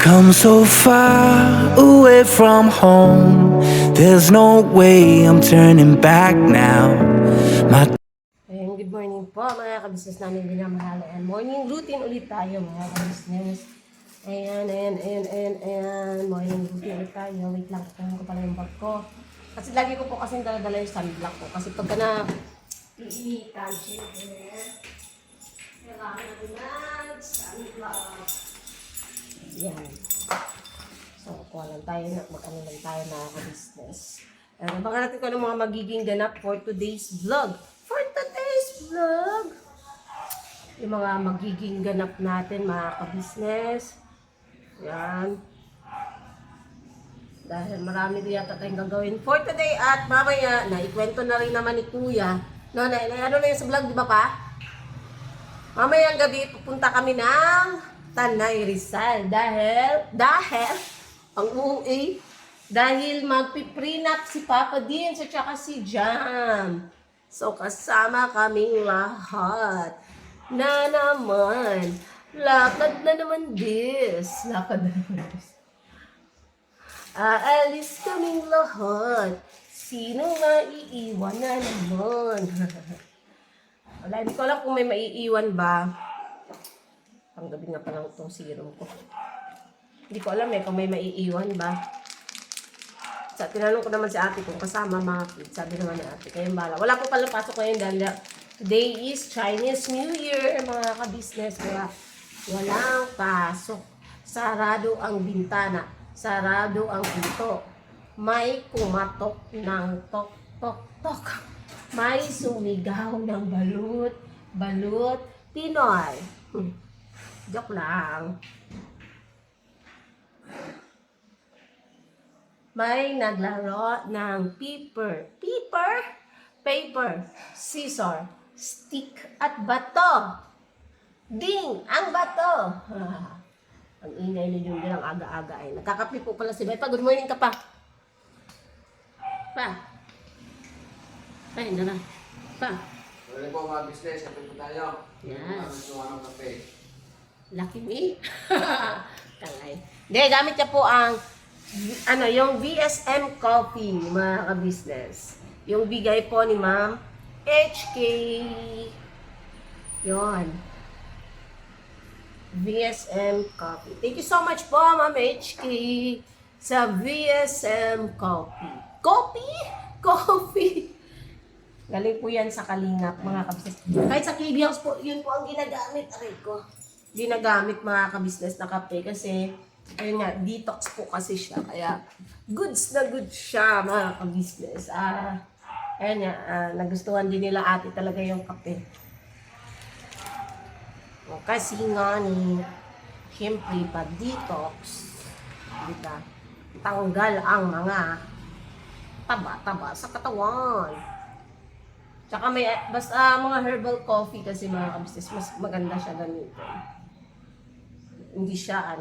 come so far away from home. There's no way I'm turning back now. My Ayan, good morning po mga kabisnes namin binamahal. And morning routine ulit tayo mga kabisnes. Ayan. Morning routine ulit tayo. Wait lang, kukunin ko pala yung bag ko. Kasi lagi ko po kasing dala-dala yung sunblock ko. Kasi pagka na iinitan, syempre, kailangan natin mag-sunblock. Ayan. So, kuha lang tayo na, mag-ano lang tayo na kabisnes. Baka natin kung ano mga magiging ganap for today's vlog. Yung mga magiging ganap natin, mga kabisnes. Yan. Dahil marami din yata tayong gagawin for today. At mamaya, naikwento na rin naman ni Kuya. No, ano na yung sa vlog, di ba pa? Mamayang gabi, pupunta kami ng Tanay Rizal. Dahil, ang uuwi, dahil magpiprenup si Papa Din at saka si Jam. So, kasama kaming lahat. Na naman. Lakad na naman this. Aalis kaming lahat. Sino maiiwan na naman? Wala, hindi ko alam kung may maiiwan ba. Panggabi nga pa lang itong serum ko. Hindi ko alam kung may maiiwan ba. Sa tinanong ko naman si ate kung kasama mga kids. Sabi naman ni ate, kayong bala. Wala po pala pasok ngayon dahil today is Chinese New Year, mga kabisnes. Kaya walang pasok. Sarado ang bintana. Sarado ang pinto. May kumatok ng tok. May sumigaw ng balut Pinoy. Joke lang. May naglaro ng paper, scissor, stick at bato. Ding! Ang bato! Ang ingay na yung bilang aga-aga ay. Nagkakapi po pala si Bepa. Good morning ka pa. Pa. Ay, na. Pa. Wala po mga business, kapit po tayo. Yes. Ano kape? Lucky me. Talay. Hindi, gamit niya po ang yung VSM Coffee, mga ka-business. Yung bigay po ni Ma'am HK. Yon. VSM Coffee. Thank you so much po, Ma'am HK, sa VSM Coffee. Coffee! Galing po yan sa Kalingap, mga ka-business. Kahit sa KB House po, yun po ang ginagamit. Aray ko. Ginagamit, mga ka-business na kape kasi ayun nga, detox po kasi siya. Kaya, goods na goods siya, mga ka-business. Ayun nga, nagustuhan din nila ate talaga yung kape. Kasi nga siyempre, pag-detox, diba, tanggal ang mga taba-taba sa katawan. Tsaka may, basta mga herbal coffee kasi, mga ka-business, mas maganda siya gamitin. Hindi siya,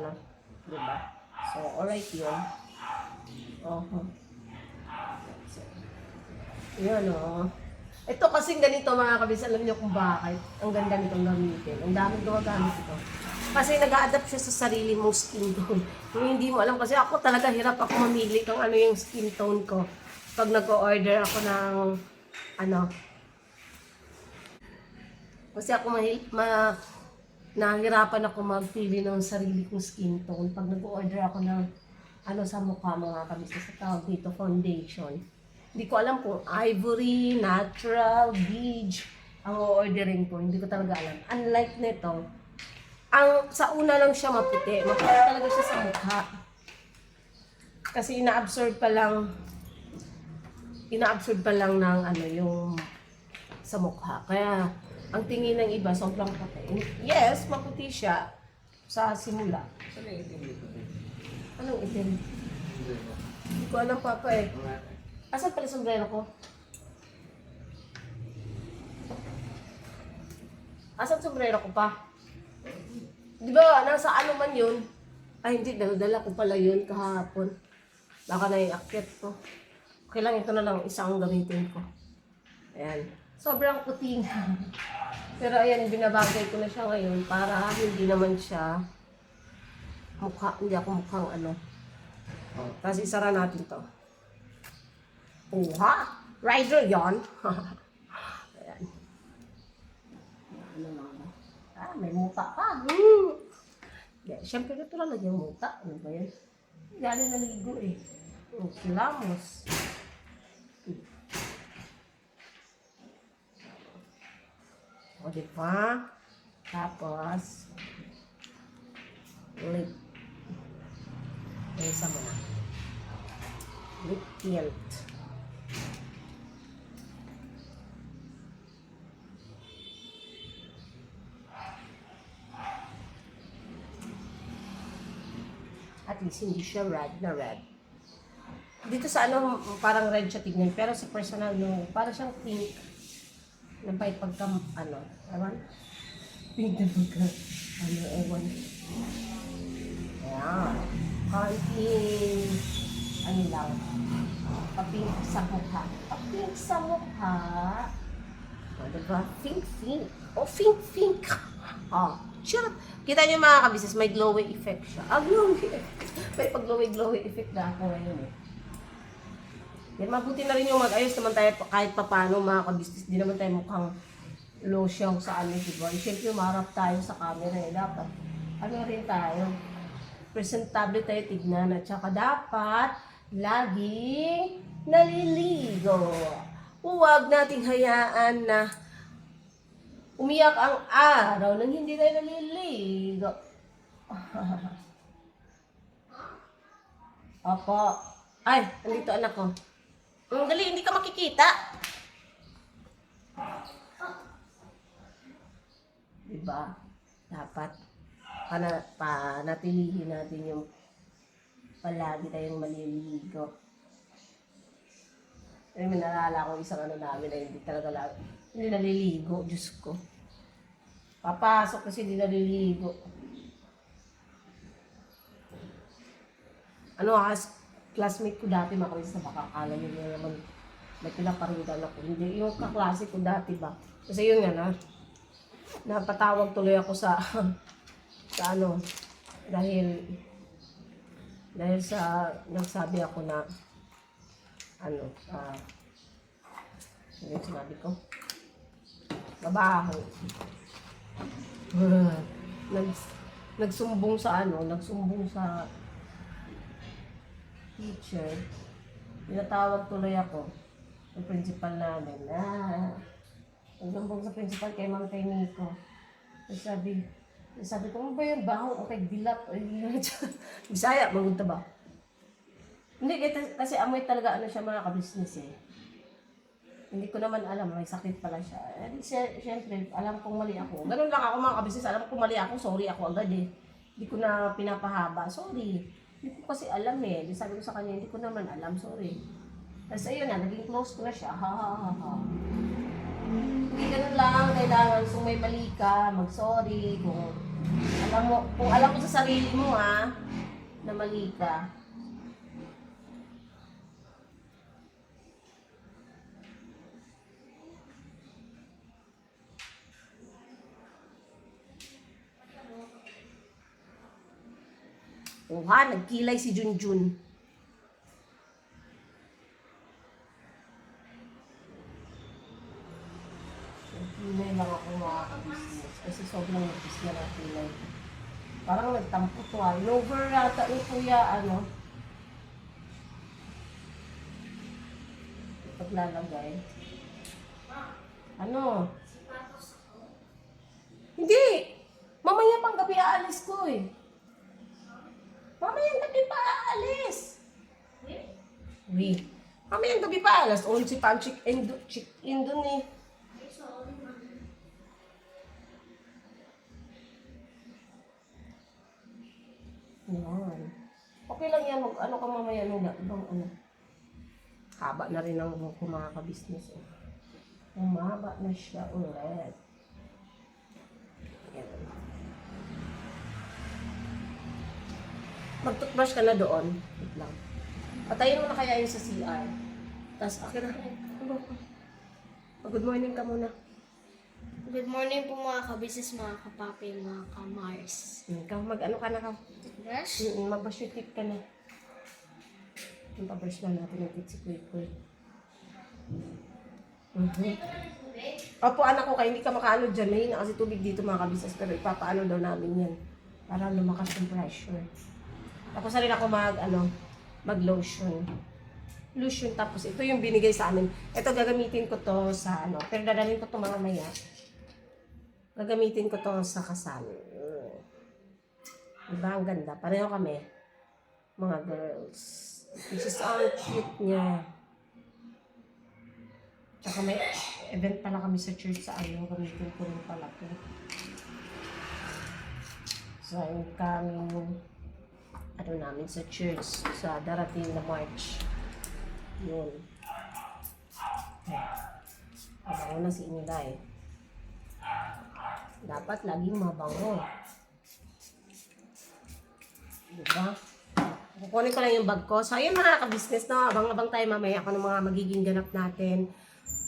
diba? So, alright yun. So, yun, Ito kasing ganito, mga kabis, alam niyo kung bakit. Ang ganda nitong gamitin. Ang daming gumagamit ito. Kasi nag-a-adapt siya sa sarili mong skin tone. Kung hindi mo alam, kasi ako talaga hirap ako mamili kung ano yung skin tone ko. Pag nag-order ako ng, kasi ako nahihirapan ako magpili ng sarili kong skin tone. Pag nag-order ako ng sa mukha, mga kabis, sa tawag dito, foundation. Hindi ko alam kung ivory, natural, beige ang o-ordering ko. Hindi ko talaga alam. Unlike nito, sa una lang siya maputi. Maputi talaga siya sa mukha. Kasi ina-absorb pa lang ng yung sa mukha. Kaya, ang tingin ng iba, sobrang puti. Yes, maputi siya sa simula. Saan yung itim dito? Anong itim? Hindi ko alam, Papa Asan pala sombrero ko? Asan sombrero ko pa? Di ba, nasa man yun? Ay, hindi, dala ko pala yun kahapon. Baka na iakyat ko. Okay lang, ito na lang, isang gamitin ko. Ayan. Sobrang puti na. Pero ayan, binabagay ko na siya ngayon para hindi naman siya Hindi ako mukhang ano. Tapos isara natin to. Oha! Rider yon. Ayan. Ano lang ba? May muta pa. Siyempre natural lang yung muta. Ano ba yan? Galing naligo eh. Kilamos. O, diba? Tapos, lip. Isa mo na. Lip tint. At least hindi siya red na red. Dito sa ano, parang red siya tignan. Pero sa personal, no, parang siyang pink. Nampahit pagka, ano, ewan? Pink na pagka, ano, ewan. Ayan. Konting, ano lang, papink sa mukha. Papink sa mukha. O, diba? Pink. O, pink. O, sure. Kita niyo mga kabisnes, may glowy effect siya. Glowy effect. May pag-glowy effect na ako ngayon eh. Yan, mabuti na rin yung mag-ayos naman tayo kahit papano mga kabisnes. Di naman tayo mukhang losyang sa ano, diba? Siyempre, umarap tayo sa camera eh. Dapat, ano rin tayo, presentable tayo tignan. At saka dapat, laging naliligo. Huwag nating hayaan na umiyak ang araw nang hindi tayo naliligo. Opo. Ay, andito anak ko. Dali, hindi ka makikita. Diba? Dapat panatilihin natin yung palagi tayong maliligo. Ay, may nalala ko isang ano namin na hindi naliligo, Diyos ko. Papasok kasi hindi naliligo. Ano classmate ko dati makawis na makakala nyo naman may pinaparindan ako. Hindi, yung kaklase ko dati ba? Kasi yun nga napatawag tuloy ako sa ano, dahil sa nagsabi ako na ano, ano yung sinabi ko? Babaho. Nagsumbong sa teacher. Pinatawag tuloy ako ng principal namin na nagsumbong sa principal kay Ma'am Taymiko. Sabi ko, ano ba yun? Baho o kay Bilap? Bisaya, magunta ba? Hindi, kasi amoy talaga ano siya mga kabisnes eh. Hindi ko naman alam, may sakit pala siya. Siyempre, alam kong mali ako. Ganun lang ako mga kabisnes, alam kong mali ako, sorry ako agad eh. Hindi ko na pinapahaba, sorry. Hindi ko kasi alam eh. Sabi ko sa kanya, hindi ko naman alam, sorry. Tapos ayun na, naging close ko na siya, Hindi ganun lang, kailangan kung may mali ka, mag-sorry. Kung alam mo sa sarili mo na mali ka. Nagkilay si Junjun. Nagkilay lang ako mga kabisnes. Kasi sobrang nagkis na nagkilay. Parang nagtampo to Over yata ni kuya, paglalagay. Hindi! Mamaya pang gabi aalis ko eh. Mamayang gabi pa aalis. Wait. Mamayang gabi pa aalis. Si Pam check-in dun eh. Yan. Okay lang yan. Ano ka mamaya nung ibang haba na rin ang buhok ko mga kabisnes eh. Umaba na siya ulit. Yan. Mag-toothbrush ka na doon. Wait lang. Patayin mo na kaya yun sa CR. Tapos, okay na. Good morning ka muna. Good morning po mga kabisnes, mga kapapi, mga kamars. Ikaw, mag-ano ka na ka? Brush? Mag-brush your teeth ka na. Yung pa-brush na natin yung teeth si Kuy Kuy. Opo, anak ko, kaya hindi ka makaano dyan. May na kasi tubig dito mga kabisnes, pero ipapaano daw namin yan. Para lumakas yung pressure. Tapos na rin ako mag-lotion. Lotion, tapos ito yung binigay sa amin. Ito gagamitin ko to sa pero dadalhin ko to mamaya. Gagamitin ko to sa kasal. Diba? Ang ganda. Pareho kami. Mga girls. This is all cute niya. Tsaka may event pala kami sa church sa gamitin ko rin pala to. So, yung coming namin sa church sa darating na March. Yun. Mabango na si Inday. Dapat laging mabango. Diba? Kukunin ko lang yung bag ko. So, ayun mga ka-business, no? Abang-abang tayo mamaya ako ng mga magiging ganap natin.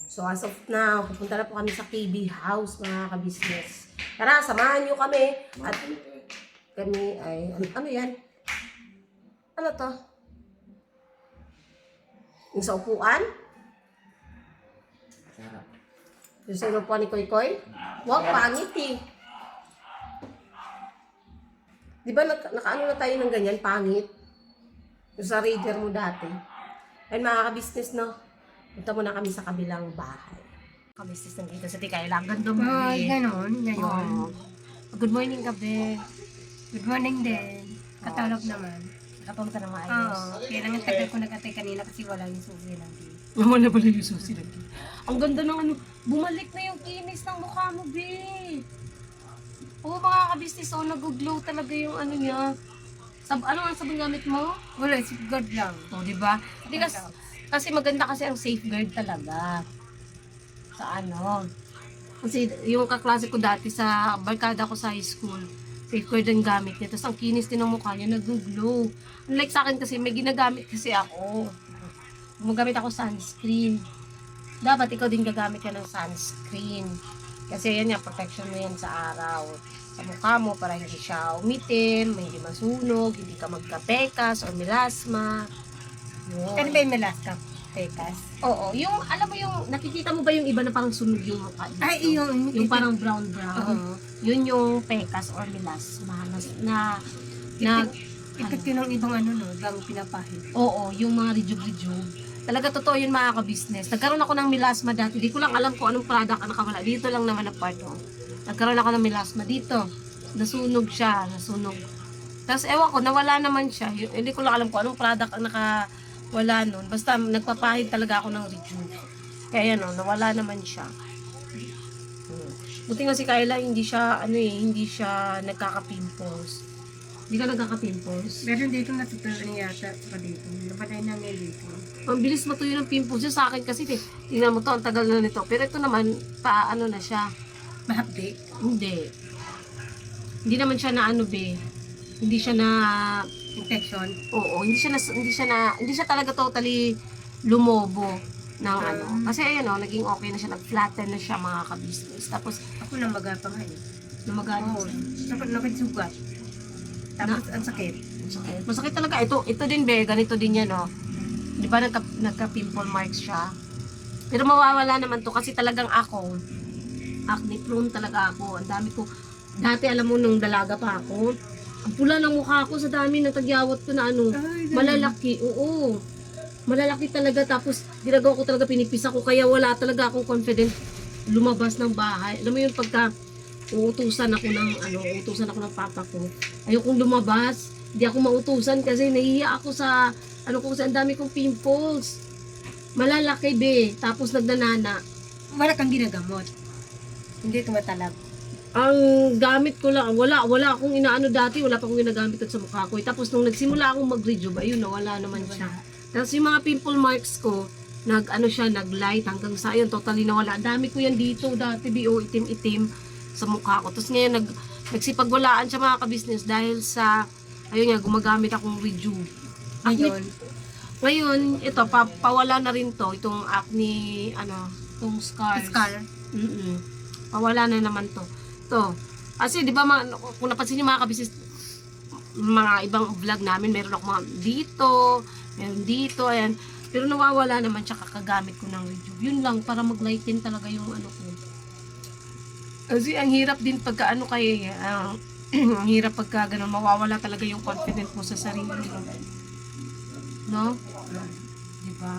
So, as of now, pupunta na po kami sa KB House, mga ka-business. Tara, samahan nyo kami. At kami ay, ano yan? Ano to? Yung sa upuan? Sarap. Yung sa upuan ni Koy Koy? Wow, pangit eh. Di ba nakaano na tayo ng ganyan? Pangit. Yung sa reader mo dati. Ayun mga ka-business, no? Punta muna kami sa kabilang bahay. Ka-business nandito sa Tikailang. Ganda mo Ganon, ngayon. Oh. Good morning, gabi. Good morning din. Katulog naman. Nakapam ka na Oo, maayos. kaya lang ang tagal ko nag-atay kanina kasi wala yung susi lang. Wala pala yung susi lagi. Ang ganda ng bumalik na yung kinis ng mukha mo, be. Oo, mga ka-business, nag-glow talaga yung niya. Ano ang sabon gamit mo? Wala, safeguard lang. O, di ba? Hindi kasi maganda kasi ang safeguard talaga. Sa Kasi yung kaklase ko dati sa barkada ko sa high school, safeguard ang gamit niya. Tapos ang kinis din ng mukha niya, nag-glow. Unlike sa akin kasi, may ginagamit kasi ako. Gumagamit ako sunscreen. Dapat ikaw din gagamit ka ng sunscreen. Kasi yan yung protection mo yan sa araw. Sa mukha mo para hindi siya umitim, hindi masunog, hindi ka magka-pekas or melasma. Yun. Ano ba yung melaska? Pekas? Oo, yung, alam mo yung, nakikita mo ba yung iba na parang sunog yung mukha dito? Ay, yung Yung parang brown-brown. Oo. Yun yung pekas or melasma na Epekto ng ibang ibang pinapahid. oo, yung mga rejuve-rejuve. Talaga totoo yun mga ka-business. Nagkaroon ako ng melasma dati. Di ko lang alam kung anong product ang nakawala. Dito lang naman ang part ko. Nagkaroon ako ng melasma dito. Nasunog siya, nasunog. Tapos ewan ko, nawala naman siya. Hindi ko lang alam kung anong product ang nakawala nun. Basta nagpapahid talaga ako ng rejuve. Kaya nawala naman siya. Buti nga si Kyla, hindi siya nagkaka-pimples. Hindi ka nagkaka-pimples. Meron dito natutunan yata sa dito. Napatay namin dito. Ang bilis matuyo ng pimples niya sa akin kasi tingnan mo to, ang tagal na nito. Pero ito naman, na siya. Mahapdi. Hindi. Hindi naman siya na Hindi siya na Infection. oo, hindi siya talaga totally lumobo ng Kasi naging okay na siya, nag-flatten na siya mga ka-business. Tapos Ako na magapang eh. lumagano Oo. siya. Nakasugat. Tapos ang sakit. Masakit talaga. Ito din ganito din yan Di ba nagka-pimple marks siya? Pero mawawala naman to kasi talagang ako, acne prone talaga ako. Ang dami ko, dati alam mo nung dalaga pa ako, ang pula ng mukha ko sa dami ng tagyawat ko na malalaki. Oo. Malalaki talaga. Tapos ginagawa ko talaga, pinipisa ko. Kaya wala talaga akong confident lumabas ng bahay. Alam mo yung pagka uutusan ako ng papa ko. Ayokong lumabas. Hindi ako mautusan kasi nahihiya ako sa kasi ang dami kong pimples. Malalaki be. Tapos nagnanana. Wala kang ginagamot. Hindi tumatalab. Ang gamit ko lang, wala akong dati, wala pa akong ginagamit sa mukha ko. Tapos nung nagsimula akong mag-rejuve, ayun wala naman siya. Tapos yung mga pimple marks ko, nag-light hanggang sa ayun, totally nawala. Ang dami ko yan dito dati, itim-itim sa mukha ko. Tapos ngayon, nagsipagwalaan siya mga ka-business dahil sa, gumagamit akong rejuve. Ngayon, ito, pawala na rin to, itong acne, itong scars. Scar. Mawala na naman to. To. Kasi di ba kung napansin niyo mga kabisis, mga ibang vlog namin, meron ako mga dito, meron dito, ayan. Pero nawawala naman siya kakagamit ko ng rejuve. Yun lang, para mag-lighten talaga yung ano ko. Kasi ang hirap din pagka ano kay, ang hirap pagka ganun, mawawala talaga yung confidence mo sa sarili mo. No? Diba?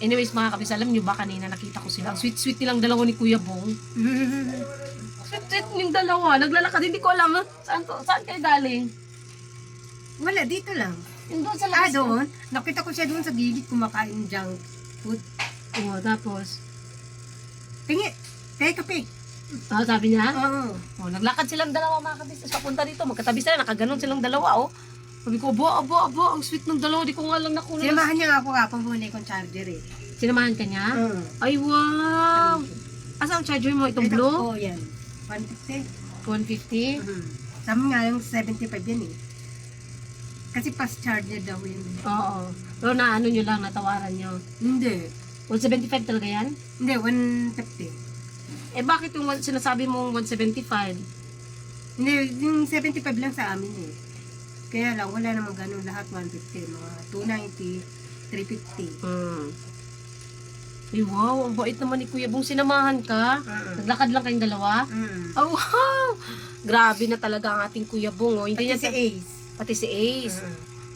Anyways mga kabis, alam nyo ba kanina nakita ko sila. Ang sweet-sweet nilang dalawa ni Kuya Bong. Sweet-sweet yung dalawa. Naglalakad, hindi ko alam. Saan kayo galing? Wala, dito lang. Yung doon sa labas. Doon. Nakita ko siya doon sa gilid kumakain junk food. Oo, tapos. Tingin, take a pic. Sabi niya? Oo. Oh, naglakad silang dalawa mga kabis. Papunta dito, magkatabi sila, nakaganon silang dalawa, oh. Sabi ko, abo, ang sweet ng dalawa. Di ko nga lang nakuha. Sinamahan niya nga ako kapag bumili kong charger eh. Sinamahan ka niya? Oo. Ay, wow! Asa ang charger mo? Itong blue? Oo, yan. 150. 150? Sabi nga yung 75 yan eh. Kasi fast charger daw yun. Oo. Pero na ano nyo lang, natawaran nyo. Hindi. 175 talaga yan? Hindi, 150. Eh bakit yung sinasabi mong 175? Hindi, yung 75 lang sa amin eh. Kaya lang, wala namang ganun lahat 150. Mga 290, 350. Ay, wow, ang bait naman ni Kuya Bong. Sinamahan ka? Naglakad lang kayong dalawa? Oh, wow! Grabe na talaga ang ating Kuya Bong. Oh. Hindi Pati niya si Ace. Pati si Ace.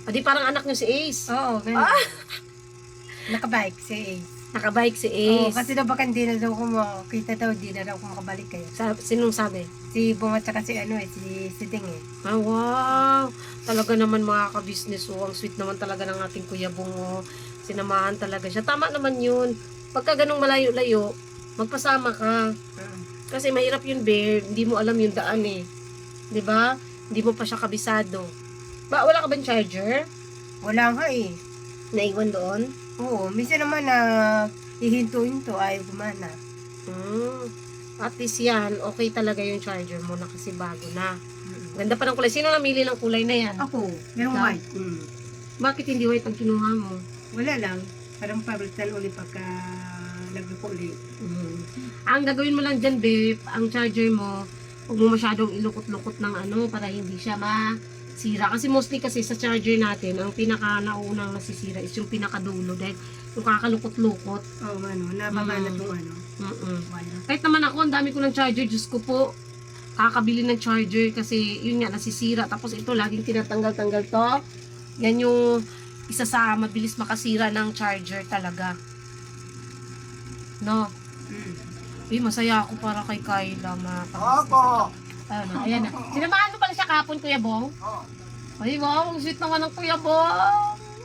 Pati parang anak niyo si Ace. Oo, ganun. Nakabike si Ace. Nakabike si Oo, Ace. kasi daw baka hindi na daw kita daw, hindi na daw kung makabalik kayo. Sinong sabi? Si Bong at saka si si Ding eh. Ah, wow! Talaga naman mga ka-business, oh. Ang sweet naman talaga ng ating Kuya Bong, oh. Sinamahan talaga siya. Tama naman yun. Pagka ganong malayo-layo, magpasama ka. Kasi mahirap yun, babe. Hindi mo alam yung daan eh. 'Di ba? Hindi mo pa siya kabisado. Wala ka bang charger? Wala nga eh. Naiwan doon? Oo, minsan naman na hihinto-hinto ayaw gumana. At least yan, okay talaga yung charger mo na kasi bago na. Ganda pa ng kulay. Sino namili ng kulay na yan? Ako, merong Ikaw? white. Bakit hindi white ang kinuha mo? Wala lang. Parang pabalitan ulit pagka nagluko ulit. Ang gagawin mo lang dyan, babe, ang charger mo, huwag mo masyadong ilukot-lukot ng ano para hindi siya masira. Kasi mostly kasi sa charger natin, ang pinaka-naunang nasisira is yung pinakadulo dahil yung kakalukot-lukot. Oo, nababanat yung wire. Kahit naman ako, ang dami ko ng charger, Diyos ko po, kakabili ng charger kasi yun nga, nasisira. Tapos ito, laging tinatanggal-tanggal to. Yan yung isa sa mabilis makasira ng charger talaga. No? Masaya ako para kay Kyla, mga kapatid. Opo! Ayan na. Sinamahan mo pala siya kahapon, Kuya Bong? Oo. Ay, wow, ang sweet naman ng Kuya Bong.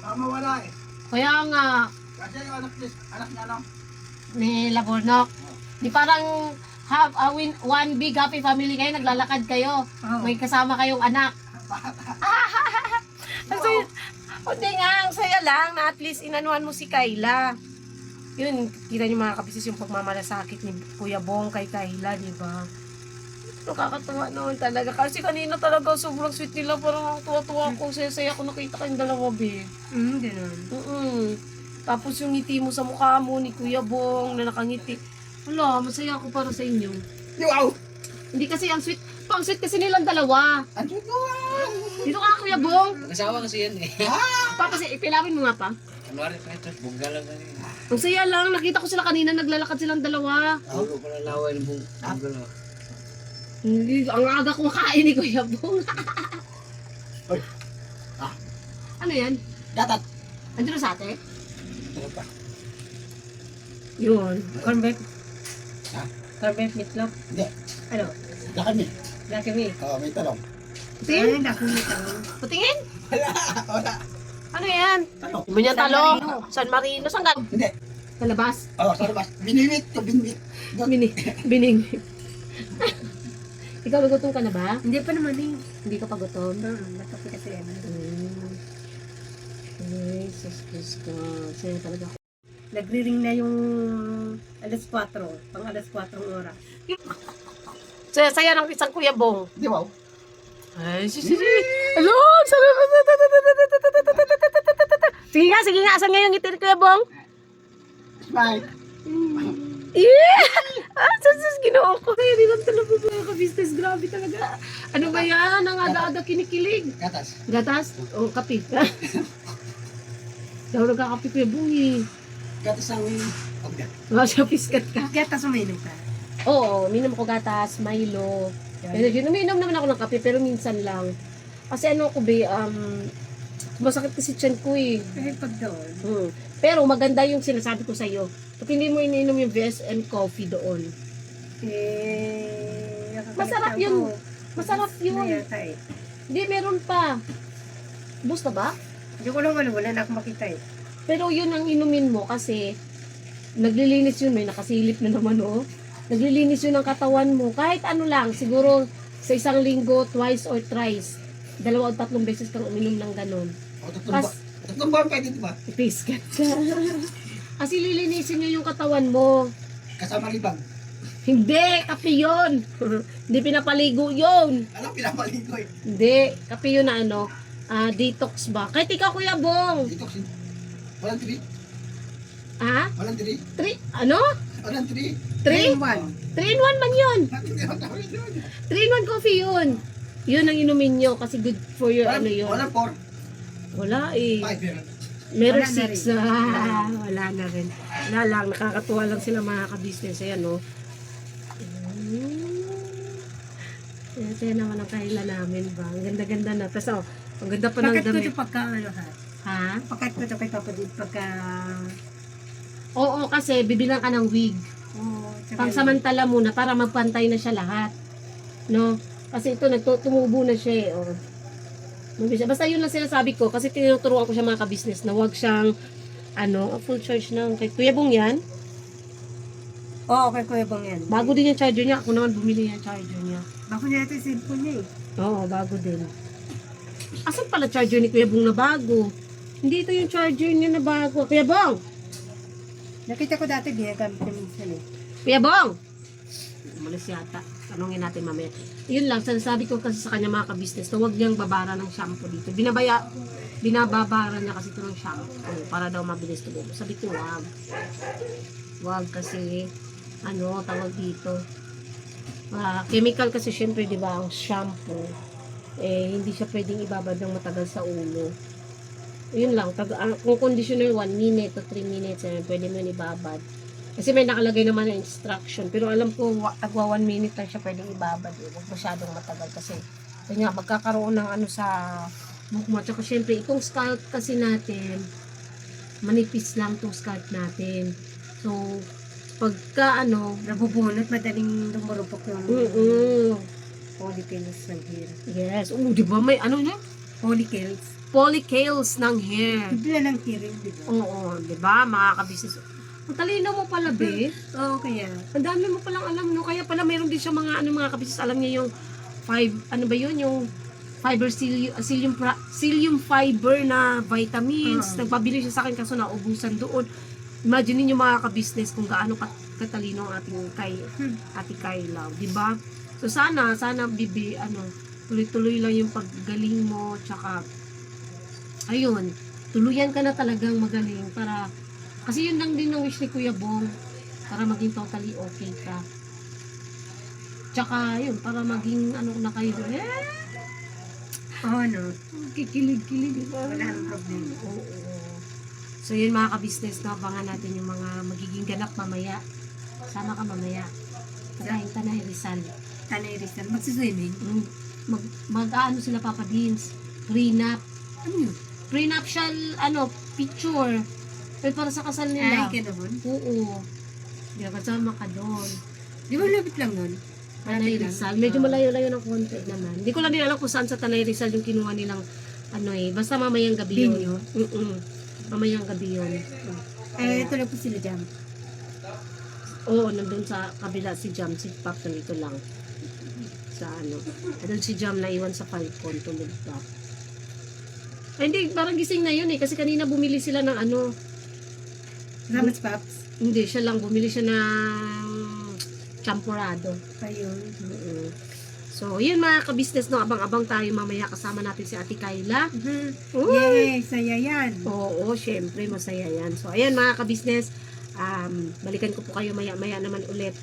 Mawala eh. Kaya nga, Kasi yung anak niya ano? ni Labornok. Di parang one big happy family kayo, naglalakad kayo. May kasama kayong anak. Ang saya. Hindi nga, ang saya lang na at least inanuhan mo si Kyla. Yun, kita niyo mga kabisis yung pagmamalasakit ni Kuya Bong kay Kyla, di ba? Nakakatuwa naman talaga. Kasi kanina talaga sobrang sweet nila. Parang tuwa-tuwa ko. Saya-saya ko nakita kayong dalawa, babe. Ganun. Tapos yung ngiti mo sa mukha mo ni Kuya Bong na nakangiti. Wala, masaya ako para sa inyo. Wow! Hindi kasi ang sweet. Ang sweet kasi nilang dalawa. Ang cute naman! Dito ka, Kuya Bong. Nag-asawa kasi yan eh. Pa, kasi ipilawin mo nga pa. Kunwari pa ito, bungga lang kami. Ang saya lang. Nakita ko sila kanina. Naglalakad silang dalawa. Ulo pa na laway ng bungga lang. Hindi, ang aga kong kain ni Kuya Bong. Oy. Ano yan? Datat! Andiyan na sa ate? Ano pa? Yun. Corn beef. Ha? Corn beef meatloaf. Hindi. Ano? Lakad niya. Lucky me. Oo, may talong. Tingin? Lucky me talong. Patingin? Wala. Ano yan? Talong. Iba niya San talong. Marino. San Marino. Saan ka? Hindi. Sa labas? Oo, sa labas. Binibit ko, binibit. Bining. Ikaw, nagutom ka na ba? Hindi pa naman eh. Hindi ka pa gutom? Nakapi kasi yan. Ay, sus ko. Saya talaga. Nagri-ring na yung alas 4. Pang alas 4 oras. Saya ng isang Kuya Bong. Di ba? Ay, hello! Sige nga. Asan nga yung ngiti ni Kuya Bong? Smile. Yeah! Sus, ginoo ko. Kaya din ang talaga mga ka-business. Grabe talaga. Ano ba yan? Ang aga-aga kinikilig. Gatas. Gatas? O, kape. Daw nagkakape ko yung bungi. Gatas ang pagdat. Mga siya piskat ka. Gatas uminom ka. Oo, minom ko gatas, Milo. Pero uminom naman ako ng kape, pero minsan lang. Kasi ano ko ba, masakit kasi tiyan ko eh. Kahit pag doon. Pero maganda yung sinasabi ko sa'yo. Pag hindi mo ininom yung VSM coffee doon. Masarap nakakalimutan yun. ko. Masarap yun. Na yata eh. Hindi, meron pa. Bus na ba? Hindi ko lang wala na ako makita eh. Pero yun ang inumin mo kasi naglilinis yun. May nakasilip na naman oh. Naglilinis yun ng katawan mo. Kahit ano lang, siguro sa isang linggo, twice or thrice. 2 o 3 beses kang uminom ng ganun. O, tatlong buwan pwede, di ba? Piskat ka. Kasi lilinisin niya yung katawan mo. Kasama libang. Hindi, kape yun. Hindi pinapaligo yun. Alam, pinapaligo eh. Hindi, kape yun na ano, detox ba? Kahit ikaw, Kuya Bong. Dito kasi. Walang 3. Ha? Walang 3. 3, ano? Walang 3. 3? 3 in 1 man yun. Bakit hindi ako tawag doon? 3 in 1 coffee yun. Yun ang inumin nyo kasi good for your ano yun. Walang 4. Wala eh. 5 yun. Meron Wala na 6 na. Wala na rin. Wala lang. Nakakatuwa lang sila mga ka-business. Ayan no. Kaya naman ang kaila namin ba. Ang ganda-ganda na. Tapos oh, ang ganda pa ng Bakit ko damit. ito pagka ano ha? Ha? Bakit ko ito kay Papa Did pagka... Oo, kasi bibilang ka ng wig. Oh, Pangsamantala muna para magpantay na siya lahat. No? Kasi ito, tumubo na siya eh. Oh. Basta yun lang sinasabi ko. Kasi tinuturuan ko siya mga ka-business na wag siyang full charge ng kay Kuya Bong yan. Oo, okay Kuya Bang yan. Bago din yung charger niya. Ako naman bumili yung charger niya. Bago niya ito yung cellphone niya eh. Oo, bago din. Asan pala charger ni Kuya Bong na bago? Hindi ito yung charger niya na bago. Kuya Bong! Nakita ko dati ginagamit na minsan eh. Kuya Bong! Umalis yata. Tanungin natin mamaya. Yun lang, sinasabi ko kasi sa kanya mga ka-business na huwag niyang babara ng shampoo dito. Binababara niya kasi ito ng shampoo para daw mabilis tumubo. Sabi ko, wag. Wag kasi, tawag dito. Chemical kasi syempre, di ba, ang shampoo, hindi siya pwedeng ibabad ng matagal sa ulo. Yun lang, kung conditioner 1 minute to 3 minutes, pwede mo yun ibabad. Kasi may nakalagay naman na instruction. Pero alam ko, tagwa 1 minute lang siya pwedeng ibabad. Huwag masyadong matagal kasi. Kaya magkakaroon ng sa mukha. Tsaka syempre, itong scalp kasi natin, manipis lang itong scalp natin. So, pagka Nabubunot, madaling lumurupok yung follicles ng hair. yes. Di ba may niya? Follicles. Follicles ng hair. Bibila ng hair yun, di ba? Oo, di ba? Mga ka-business. Ang talino mo pala, be. Oo, kaya. Ang dami mo palang alam, no? Kaya pala mayroon din siya mga ka-business. Alam niya yung yung fiber psyllium fiber na vitamins. Nagpabili siya sa akin kaso naubusan doon. Imagine niyo mga ka-business kung gaano katalino ang ating Ate Kayla, di ba? So sana bibi tuloy-tuloy lang yung paggaling mo, tsaka ayun, tuluyan ka na talagang magaling para kasi yun lang din ang wish ni Kuya Bong para maging totally okay ka. Tsaka yun, para maging na kayo kikilig-kilig. Wala nang problema. Oo. So yun mga ka-business, abangan natin yung mga magiging ganap mamaya. Sama ka mamaya. Tanay Rizal. Tanay Rizal. Magsiswimming. Mag-ano sila Papa Beans. Prenup. Ano yun? Prenuptial, picture. Pero para sa kasal nila. Ay, gano'n. Oo. Hindi kasama ka doon. Di ba lapit lang nun? Tanay Rizal. Medyo malayo-layo ng konti naman. Hindi ko lang din alam kung saan sa Tanay Rizal yung kinuha nilang basta mamayang gabi yun. Mamayang gabi yun. Ito lang po sila dyan. Oo, nandun sa kabila si Jam, si Pap nandito lang. Sa Nandun si Jam na iwan sa Falcon, tulog pa. Ay, hindi, parang gising na yun kasi kanina bumili sila ng Ramas Paps. Hindi, siya lang, bumili siya ng champurado. Ayun. So, yun mga ka-business, abang-abang tayo mamaya kasama natin si Ate Kayla. Yay! Saya yan. Oo, syempre, masaya yan. So, ayan mga ka-business, balikan ko po kayo maya-maya naman ulit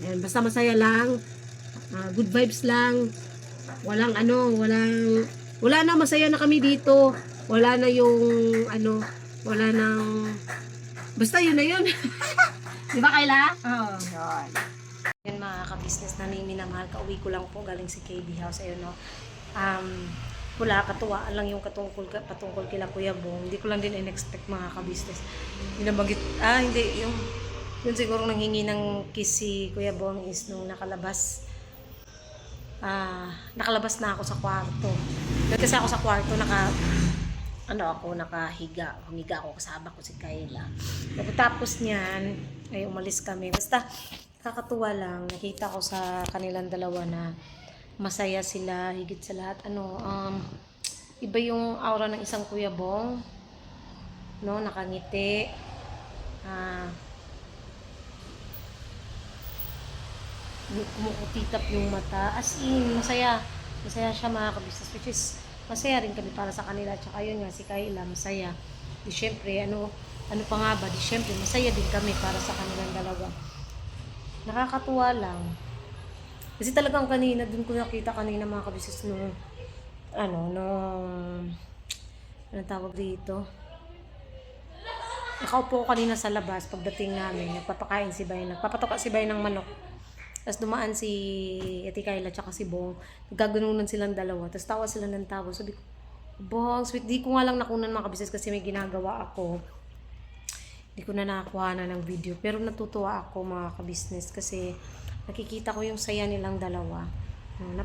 Ayan, basta masaya lang. Good vibes lang. Wala na, masaya na kami dito. Wala na yung, wala nang, basta yun na yun. Di ba, Kayla? Oo. Yun. Yan mga ka-business namin minamahal. Kauwi ko lang po galing si KB House. Ayun, no. Wala, katuwaan lang yung patungkol kila Kuya Bong. Hindi ko lang din in-expect mga ka-business. Hindi, yung siguro nanghingi ng kiss si Kuya Bong is nung nakalabas na ako sa kwarto. Kasi ako sa kwarto, nakahiga. Humiga ako, kasama ko si Kayla. Pagkatapos niyan, ay umalis kami. Basta, kakatuwa lang. Nakita ko sa kanilang dalawa na masaya sila, higit sa lahat. Iba yung aura ng isang Kuya Bong. No, nakangiti. Kumukutitap yung mata. As in, masaya. Masaya siya mga ka-business. Which is, masaya rin kami para sa kanila. Tsaka yun nga, si Kayla, masaya. Di syempre, ano pa nga ba? Di syempre, masaya din kami para sa kanilang dalawa. Nakakatuwa lang. Kasi talagang kanina, dun ko nakita kanina mga ka-business nung, anong tawag dito? Nakaupo ko kanina sa labas pagdating namin. Nagpapakain si Bay. Nagpapatoka si Bay ng manok. Tapos dumaan si Ate Kayla tsaka si Bong. Nagkaganunan silang dalawa. Tapos tawa sila ng tawa. Sabi ko, Bong, sweet. Di ko nga lang nakunan mga kabisnes kasi may ginagawa ako. Di ko na nakakuha na ng video. Pero natutuwa ako mga kabisnes kasi nakikita ko yung saya nilang dalawa. Alam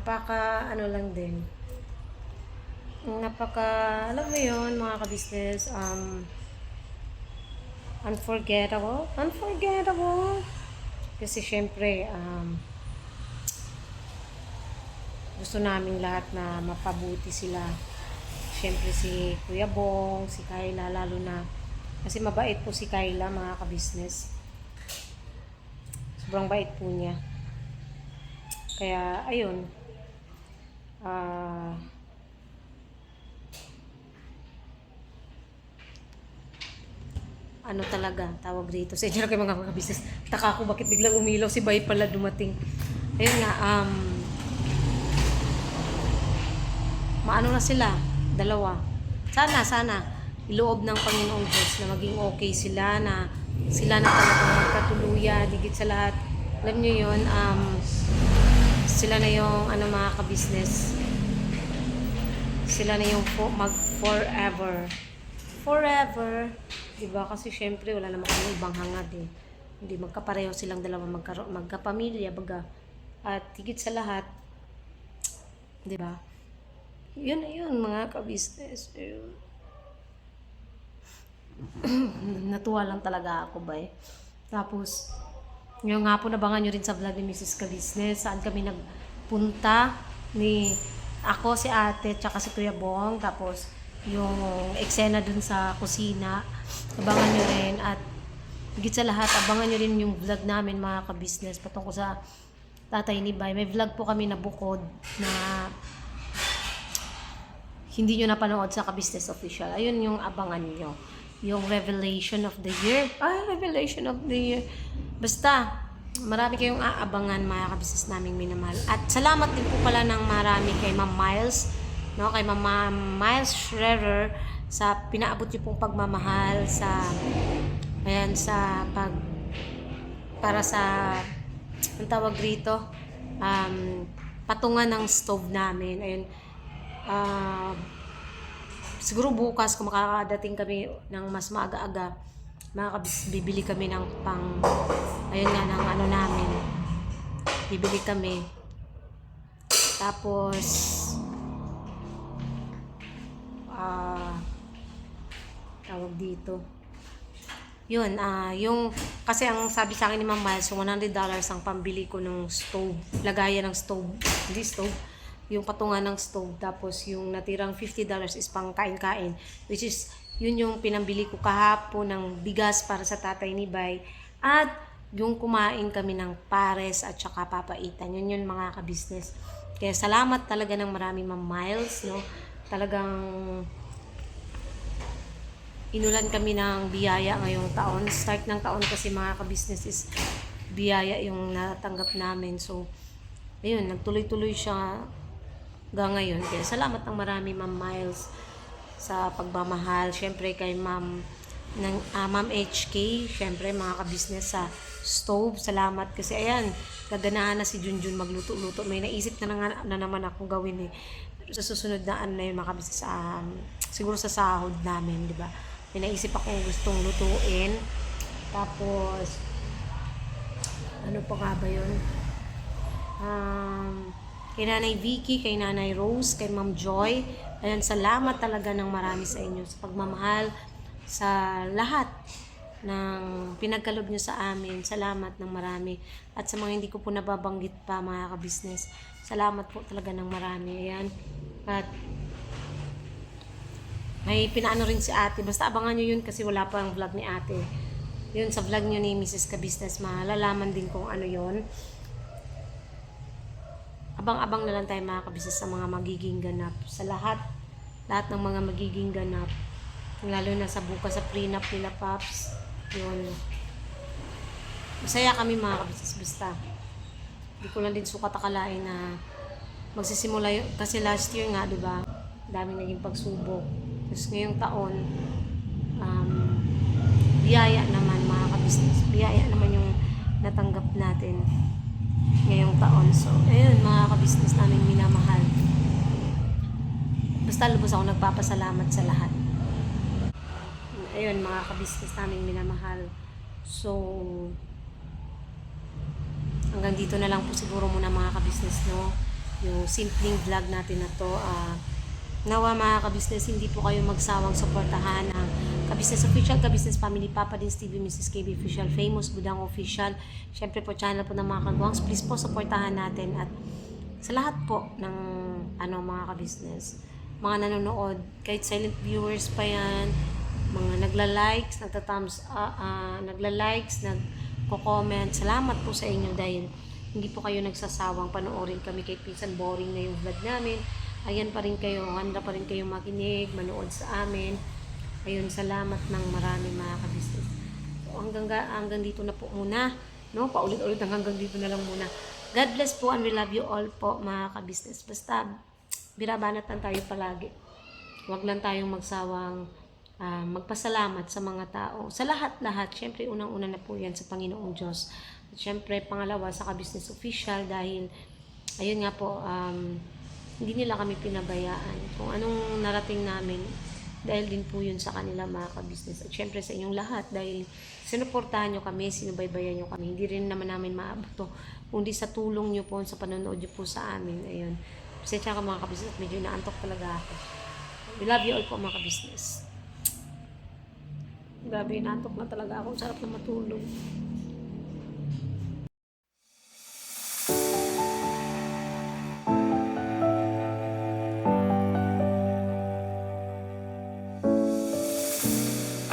mo yun mga kabisnes, unforgettable. Kasi syempre, gusto namin lahat na mapabuti sila. Syempre si Kuya Bong, si Kayla, lalo na. Kasi mabait po si Kayla, mga ka-business. Sobrang bait po niya. Kaya, ayun. Talaga, tawag dito. Sa inyo na kayo mga business. Taka ko bakit biglang umilaw si Bay pala dumating. Ayun nga, maano na sila, dalawa. Sana, iloob ng Panginoong Diyos na maging okay sila, na sila na talagang magkatuluyan, higit sa lahat. Alam nyo yun, sila na yung, mga ka-business. Sila na yung forever. Diba? Kasi syempre wala naman kami ibang hangad eh. Hindi, magkapareho silang dalawa, magkapamilya, baga. At higit sa lahat, diba? Yun na yun, mga ka-business. Natuwa lang talaga ako ba eh. Tapos, yung nga po nabangan nyo rin sa vlog ni Mrs. Ka-Business, saan kami nagpunta ako, si ate, tsaka si Kuya Bong. Tapos, yung eksena dun sa kusina, abangan nyo rin. At higit sa lahat, abangan nyo rin yung vlog namin mga ka-business patungkol sa tatay ni Bay. May vlog po kami na bukod na hindi nyo napanood sa Ka-Business Official. Ayun yung abangan nyo. Yung Revelation of the Year. Revelation of the Year. Basta, marami kayong aabangan mga ka-business naming minamahal. At salamat din po pala ng marami kay Ma'am Miles. No, kay Mama Miles Schrerer sa pinaabot niyo pong pagmamahal para sa ang tawag rito, patungan ng stove namin. Ayun, siguro bukas kung makakadating kami ng mas maaga-aga, bibili kami ng ng namin. Bibili kami. Tapos tawag dito. Yun, yung kasi ang sabi sa akin ni Ma'am Miles, $100 ang pambili ko ng stove, lagayan ng stove, hindi stove, yung patungan ng stove. Tapos yung natirang $50 is pang kain-kain, which is yun yung pinambili ko kahapon ng bigas para sa tatay ni Bay, at yung kumain kami ng pares at saka papaitan. Yun mga ka-business. Kaya salamat talaga ng marami Ma'am Miles, no? Talagang inulan kami ng biyaya ngayong taon. Start ng taon kasi mga ka-business is biyaya yung natanggap namin. So, ayun, nagtuloy-tuloy siya hanggang ngayon. Kaya salamat ng marami, Ma'am Miles, sa pagmamahal. Siyempre kay Ma'am HK, siyempre mga kabisnes sa stove. Salamat kasi ayan, gaganahan na si Junjun magluto-luto. May naisip na naman akong gawin eh. Sa susunod na ano na yun mga kabisnes, siguro sa sahod namin, di ba? May naisip akong gustong lutuin. Tapos, ano pa nga ba yun? Kay Nanay Vicky, kay Nanay Rose, kay Ma'am Joy. Ayan, salamat talaga ng marami sa inyo sa pagmamahal, sa lahat ng pinagkalob nyo sa amin. Salamat ng marami. At sa mga hindi ko po nababanggit pa mga kabisnes, salamat po talaga ng marami. Ayan. At may pinaano rin si ate. Basta abangan nyo yun kasi wala pa ang vlog ni ate. Yun sa vlog nyo ni Mrs. Kabisnes, malalaman din kung ano yun. Abang-abang na lang tayo mga kabisnes sa mga magiging ganap. Sa lahat ng mga magiging ganap. Lalo na sa bukas sa prenup nila, Paps. Yun. Masaya kami mga kabisnes. Basta. Hindi ko lang din sukat akalain na magsisimula yun. Kasi last year nga, diba? Daming naging pagsubok. Tapos ngayong taon, biyaya naman mga kabisnes. Biyaya naman yung natanggap natin ngayong taon. So, ayun mga kabisnes namin minamahal. Basta lubos ako nagpapasalamat sa lahat. Ayun mga kabisnes namin minamahal. So, hanggang dito na lang po siguro muna mga kabisnes, no? Yung simpleng vlog natin na to. Nawa mga kabisnes, hindi po kayo magsawang suportahan ang Kabisnes Official, Kabisnes Family, Papa Dins TV, Mrs. KB Official, Famous Budang Official. Syempre po channel po ng mga kagwangs. Please po suportahan natin at sa lahat po ng mga kabisnes, mga nanonood, kahit silent viewers pa yan, mga nagla-likes, nagla-likes, nagko-comment. Salamat po sa inyo dahil hindi po kayo nagsasawang panoorin kami kahit pinsan boring na yung vlog namin. Ayan pa rin kayo, handa pa rin kayo makinig, manood sa amin. Ayun, salamat ng marami mga kabisnes. So, hanggang dito na po muna. No? Paulit-ulit hanggang dito na lang muna. God bless po and we love you all po mga kabisnes. Basta, birabanat lang tayo palagi. Huwag lang tayong magsawang magpasalamat sa mga tao. Sa lahat-lahat, syempre unang-una na po yan sa Panginoong Diyos. At syempre, pangalawa sa Kabisnes Official dahil, ayun nga po, hindi nila kami pinabayaan. Kung anong narating namin, dahil din po yun sa kanila mga kabisnes. At syempre sa inyong lahat, dahil sinuportahan nyo kami, sinubaybayan nyo kami. Hindi rin naman namin maabot to, kundi sa tulong nyo po, sa panonood nyo po sa amin. Ayun. Pasensya ka mga kabisnes, medyo naantok talaga ako. We love you all po mga kabisnes. Grabe, naantok na talaga ako. Sarap na matulog.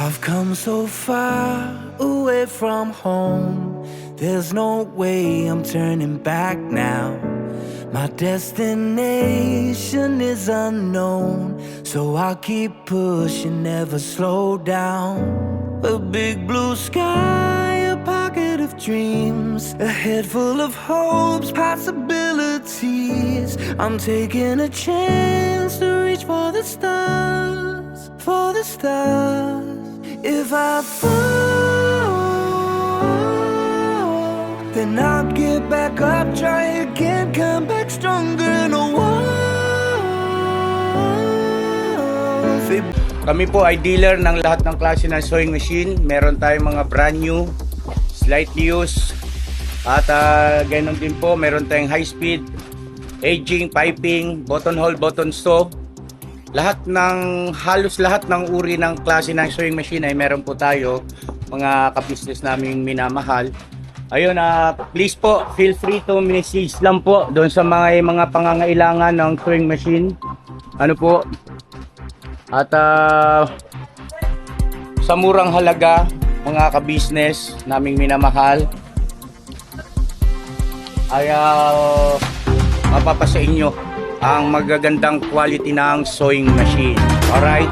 I've come so far away from home. There's no way I'm turning back now. My destination is unknown, so I'll keep pushing, never slow down. A big blue sky, a pocket of dreams, a head full of hopes, possibilities. I'm taking a chance to reach for the stars, for the stars. If I fall, then I'll get back up, try again, come back stronger and a Kami po ay dealer ng lahat ng klase ng sewing machine. Meron tayong mga brand new, slightly used, at ganoon din po, meron tayong high speed, aging, piping, button hole, button stove. Halos lahat ng uri ng klase ng sewing machine ay meron po tayo, mga ka-business naming minamahal. Ayun, please po, feel free to message lang po doon sa mga pangangailangan ng sewing machine. Ano po? At sa murang halaga, mga ka-business naming minamahal, ay mapapasa inyo ang magagandang quality ng sewing machine. Alright?